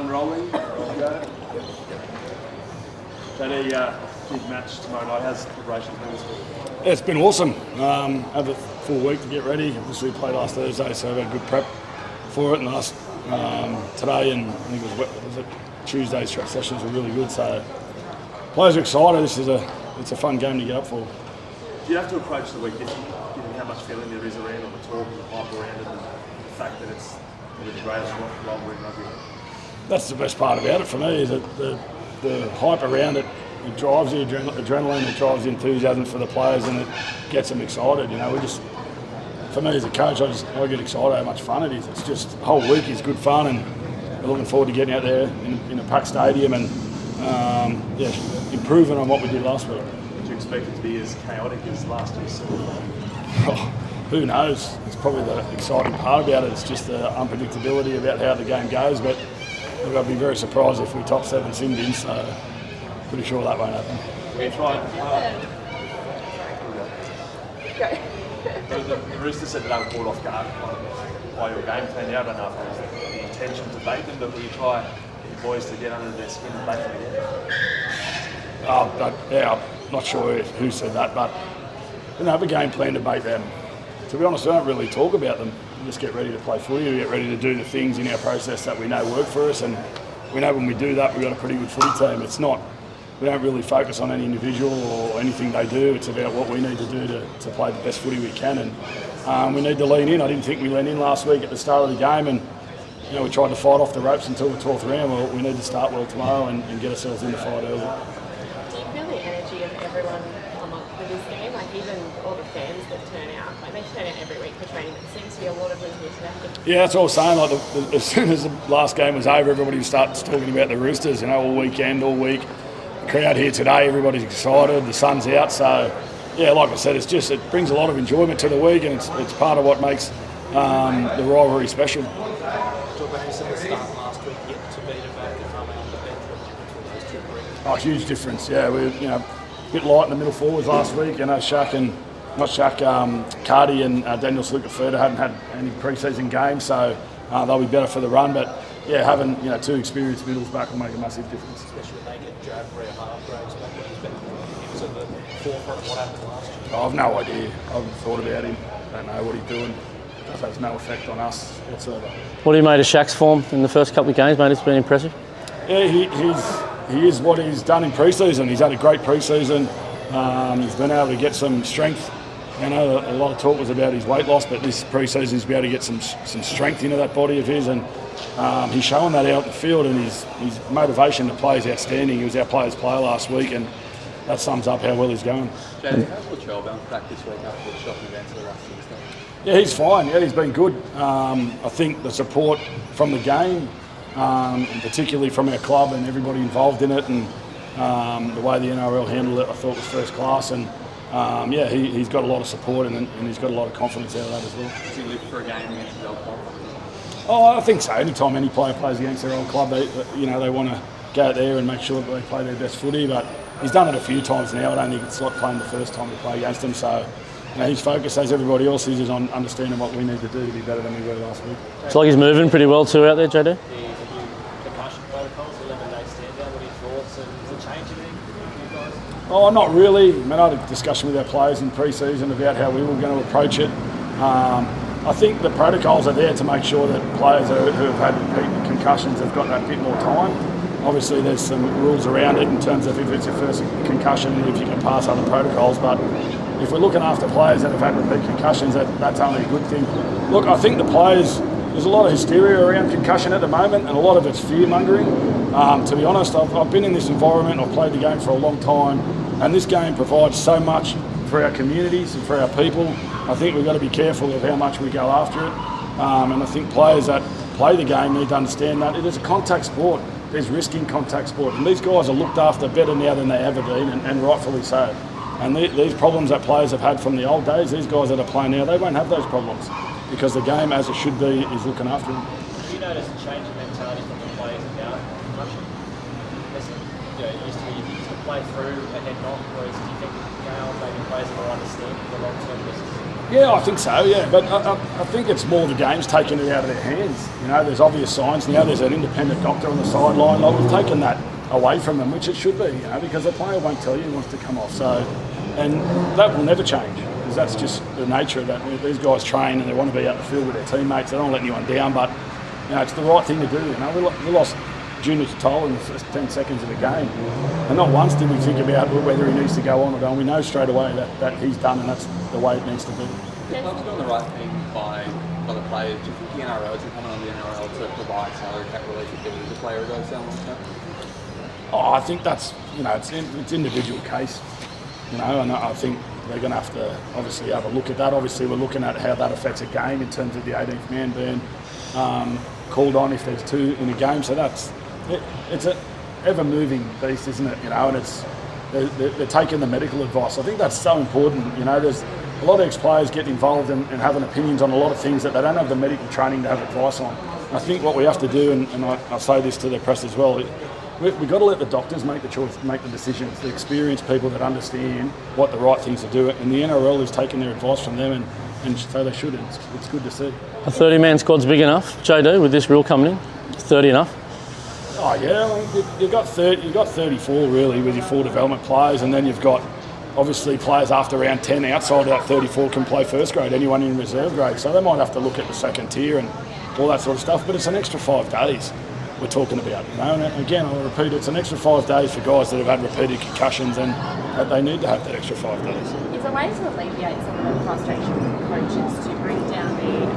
rolling. Go. JD, big match tomorrow night. How's preparation been this week? Yeah, it's been awesome. Had a full week to get ready. Obviously, we played last Thursday, so we had good prep for it. And last today and I think it was Tuesday's track sessions were really good. So players are excited. It's a fun game to get up for. Do you have to approach the week differently, given how much feeling there is around on the talk and the hype around it, and the fact that it's probably the greatest rivalry in rugby? That's the best part about it for me, is that the hype around it. It drives the adrenaline, it drives the enthusiasm for the players, and it gets them excited. You know, for me as a coach, I get excited how much fun it is. It's just the whole week is good fun, and we're looking forward to getting out there in a packed stadium and improving on what we did last week. Do you expect it to be as chaotic as last year's? Who knows? It's probably the exciting part about it. It's just the unpredictability about how the game goes. But look, I'd be very surprised if we top 7 Indians. So pretty sure that won't happen. We're trying. The Roosters said that they were caught off guard by your game plan. I don't know if it was the intention to bait them, but will you try get your boys to get under their skin and bait them again? I'm not sure who said that, but we don't have a game plan to bait them. To be honest, we don't really talk about them. We just get ready to play footy. We get ready to do the things in our process that we know work for us, and we know when we do that, we've got a pretty good footy team. We don't really focus on any individual or anything they do. It's about what we need to do to play the best footy we can, and we need to lean in. I didn't think we leaned in last week at the start of the game, and we tried to fight off the ropes until the 12th round. Well, we need to start well tomorrow and get ourselves in the fight early. Do you feel the energy of everyone come up for this game? Like even all the fans that turn out, like they turn out every week for training. There seems to be a lot of them here today. Yeah, that's what I was saying. Like as soon as the last game was over, everybody starts talking about the Roosters. All weekend, all week. Crowd here today, everybody's excited, the sun's out, so yeah, like I said, it brings a lot of enjoyment to the week, and it's part of what makes the rivalry special. Talk about the start last week, get to beat it back and come out on the bench between those two groups. Oh, huge difference, yeah. We're a bit light in the middle forwards last week. Cardi and Daniel Sluka-Furter hadn't had any pre-season games, so they'll be better for the run, but yeah, having two experienced middles back will make a massive difference. Especially when they get dragged for half-grades back when he's been he was at the forefront of what happened last year. I have no idea. I haven't thought about him. I don't know what he's doing. It has no effect on us whatsoever. What do you made of Shaq's form in the first couple of games, mate? It's been impressive. Yeah, he is what he's done in pre-season. He's had a great pre-season. He's been able to get some strength. A lot of talk was about his weight loss, but this pre-season he's been able to get some strength into that body of his, and he's showing that out in the field, and his motivation to play is outstanding. He was our players' player last week, and that sums up how well he's going. JD, how's Latrell bounced back this week after the shocking events of the last Tuesday? Yeah, he's fine. Yeah, he's been good. I think the support from the game, and particularly from our club and everybody involved in it, and the way the NRL handled it, I thought was first class. And he's got a lot of support, and he's got a lot of confidence out of that as well. Does he live for a game against his old club? Oh, I think so. Anytime any player plays against their old club, they want to go out there and make sure that they play their best footy. But he's done it a few times now. I don't think it's like playing the first time we play against them. So his focus, as everybody else is on understanding what we need to do to be better than we were last week. It's like he's moving pretty well too out there, JD. The concussion protocols, 11-day stand-down, what are your thoughts, and is it changing anything for you guys? Oh, not really. I had a discussion with our players in pre-season about how we were going to approach it. I think the protocols are there to make sure that players who have had repeat concussions have got that bit more time. Obviously, there's some rules around it in terms of if it's your first concussion and if you can pass other protocols. But if we're looking after players that have had repeat concussions, that's only a good thing. Look, I think the players, there's a lot of hysteria around concussion at the moment, and a lot of it's fear-mongering. To be honest, I've been in this environment, I've played the game for a long time, and this game provides so much for our communities and for our people. I think we've got to be careful of how much we go after it. And I think players that play the game need to understand that it is a contact sport. There's risk in contact sport. And these guys are looked after better now than they ever been, and rightfully so. And these problems that players have had from the old days, these guys that are playing now, they won't have those problems because the game, as it should be, is looking after them. Do you notice a change in mentality from the players about concussion? It used to be you used to play through a head knock, whereas do you think now maybe players are more understanding the long-term risks? Yeah, I think so, yeah. But I think it's more the game's taking it out of their hands. You know, there's obvious signs now. There's an independent doctor on the sideline. Like, we've taken that away from them, which it should be, you know, because the player won't tell you he wants to come off. So, and that will never change, because that's just the nature of that. These guys train and they want to be out in the field with their teammates. They don't let anyone down, but, you know, it's the right thing to do. You know, we lost Junior Totola in the first 10 seconds of the game. And not once did we think about whether he needs to go on or don't. We know straight away that he's done, and that's the way it needs to be. The club's doing the right thing by the players. Do you think the NRL is coming on the NRL to provide salary cap relief if there is a player who goes down long term? Oh, I think that's, you know, it's individual case, you know, and I think they're going to have to obviously have a look at that. Obviously, we're looking at how that affects a game in terms of the 18th man being called on if there's two in a game. So it's an ever-moving beast, isn't it? You know, and they're taking the medical advice. I think that's so important. You know, there's a lot of ex-players get involved and having opinions on a lot of things that they don't have the medical training to have advice on. I think what we have to do, and I say this to the press as well, we've got to let the doctors make the choice, make the decisions, the experienced people that understand what the right things to do. And the NRL is taking their advice from them, and so they should. It's good to see. A 30-man squad's big enough, JD, with this rule coming in? 30 enough? Oh yeah, I mean, you've got 34 really with your 4 development players, and then you've got obviously players after round 10 outside of that 34 can play first grade, anyone in reserve grade. So they might have to look at the second tier and all that sort of stuff. But it's an extra 5 days we're talking about, you know. And again, I'll repeat, it's an extra 5 days for guys that have had repeated concussions, and that they need to have that extra 5 days. It's a way to alleviate some of the frustration with coaches to bring down the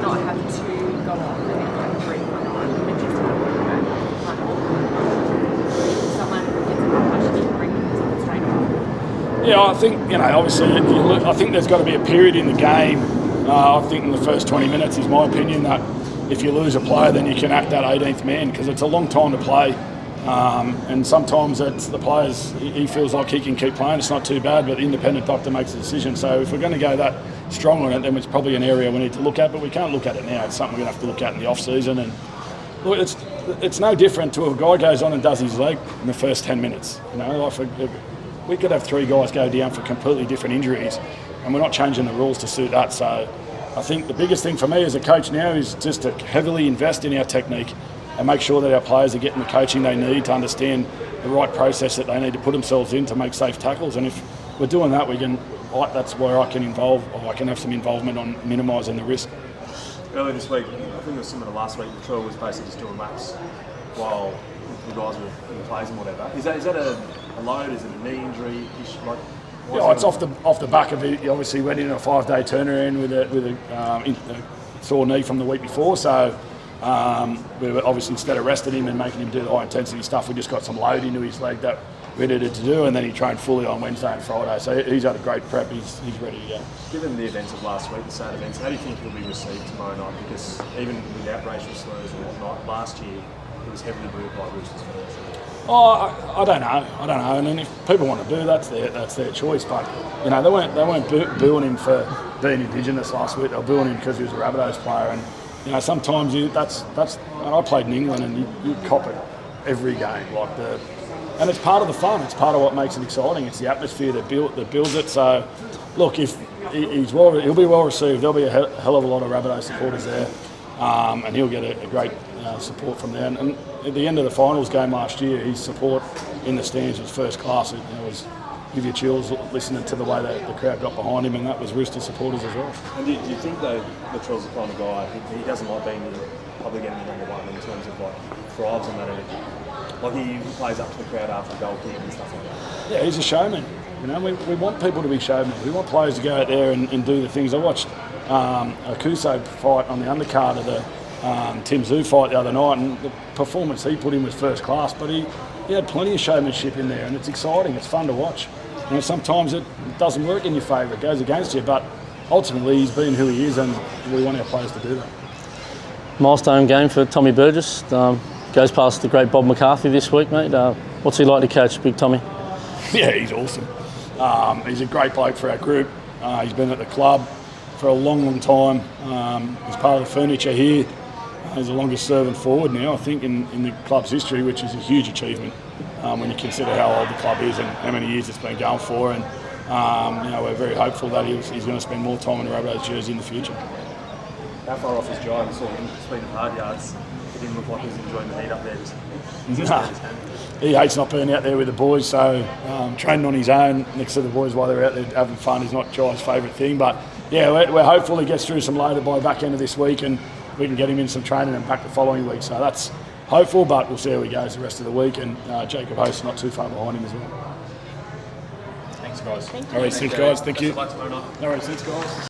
not have to go off and then bring one on, but just someone gets a concussion, you can bring someone straight off. Yeah, I think, you know, obviously, I think there's got to be a period in the game. I think in the first 20 minutes is my opinion that if you lose a player, then you can act that 18th man, because it's a long time to play. And sometimes it's the players, he feels like he can keep playing, it's not too bad, but the independent doctor makes a decision. So if we're going to go that strong on it, then it's probably an area we need to look at, but we can't look at it now. It's something we're going to have to look at in the off-season. And look, it's no different to a guy goes on and does his leg in the first 10 minutes. You know, we could have 3 guys go down for completely different injuries, and we're not changing the rules to suit that. So I think the biggest thing for me as a coach now is just to heavily invest in our technique and make sure that our players are getting the coaching they need to understand the right process that they need to put themselves in to make safe tackles. And if we're doing that, that's where I can have some involvement on minimising the risk. Earlier this week, I think it was similar to last week, the trial was basically just doing laps while the guys were in plays and whatever. Is that a load? Is it a knee injury? Yeah, it's off the back of it. He obviously went in a 5-day turnaround with a sore knee from the week before. So we were obviously, instead of resting him and making him do the high intensity stuff, we just got some load into his leg that we needed to do, and then he trained fully on Wednesday and Friday. So he's had a great prep. He's ready to go. Given the events of last week, the same events, how do you think he'll be received tomorrow night? Because even without racial slurs and whatnot, last year it was heavily booed by Roosters fans. Oh, I don't know. And then if people want to boo, that's their choice. But you know, they weren't booing him for being Indigenous last week. They were booing him because he was a Rabbitohs player. And you know, sometimes that's. And I played in England, and you cop it every game. And it's part of the fun. It's part of what makes it exciting. It's the atmosphere that builds it. So, look, if he'll be well received. There'll be a hell of a lot of Rabbitohs supporters there, and he'll get a great support from there. And at the end of the finals game last year, his support in the stands was first class. It was give you chills listening to the way that the crowd got behind him, and that was Rooster supporters as well. And do you think though Latrell's the kind of guy he doesn't like being the public enemy number one in terms of he thrives on that energy? He plays up to the crowd after a goal kick and stuff like that. Yeah, he's a showman. You know, we want people to be showmen. We want players to go out there and do the things. I watched a Kuso fight on the undercard of the Tim Zoo fight the other night, and the performance he put in was first class, but he had plenty of showmanship in there, and it's exciting, it's fun to watch. You know, sometimes it doesn't work in your favour, it goes against you, but ultimately he's been who he is, and we want our players to do that. Milestone game for Tommy Burgess. Goes past the great Bob McCarthy this week, mate. What's he like to coach, Big Tommy? Yeah, he's awesome. He's a great bloke for our group. He's been at the club for a long time. He's part of the furniture here. He's the longest serving forward now, I think, in the club's history, which is a huge achievement when you consider how old the club is and how many years it's been going for. And we're very hopeful that he's going to spend more time in the Rabbitohs jersey in the future. How far off his drive? I saw him speed of hard yards. It didn't look like he was enjoying the heat up there. He hates not being out there with the boys, so training on his own next to the boys while they're out there having fun is not Jai's favourite thing. But yeah, we're hopeful he gets through some later by the back end of this week and we can get him in some training and back the following week. So that's hopeful, but we'll see how he goes the rest of the week. And Jacob Host not too far behind him as well. Thanks, guys. Thank you. All right, thanks, guys. Thank you. Best of luck tomorrow night. All right, thanks, guys.